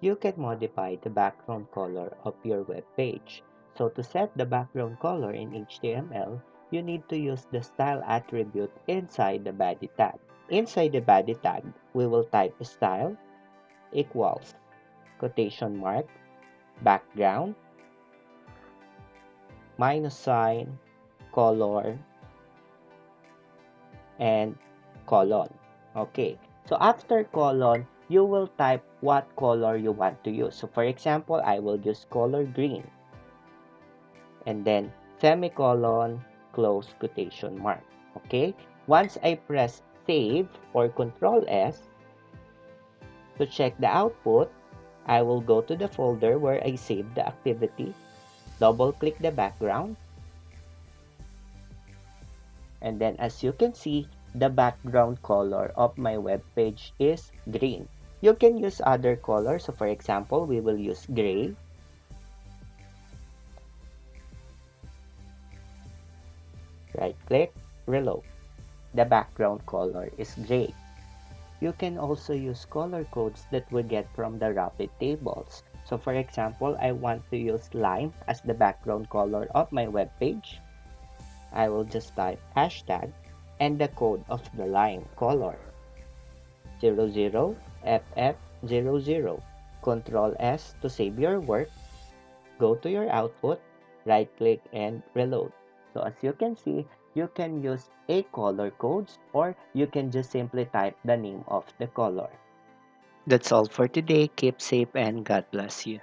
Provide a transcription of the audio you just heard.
You can modify the background color of your web page. So to set the background color in HTML, you need to use the style attribute inside the body tag. Inside the body tag, we will type style equals quotation mark background minus sign color and colon. Okay, so after colon, you will type what color you want to use. So for example, I will use color green and then semicolon close quotation mark. Okay, once I press save or control S to check the output, I will go to the folder where I saved the activity, double click the background, and then as you can see, the background color of my web page is green. You can use other colors. So for example, we will use gray. Right click, reload. The background color is gray. You can also use color codes that we get from the rapid tables. So for example, I want to use lime as the background color of my web page. I will just type hashtag and the code of the lime color 00FF00. Control S to save your work. Go to your output, right click and reload. So as you can see, you can use a color codes or you can just simply type the name of the color. That's all for today. Keep safe and God bless you.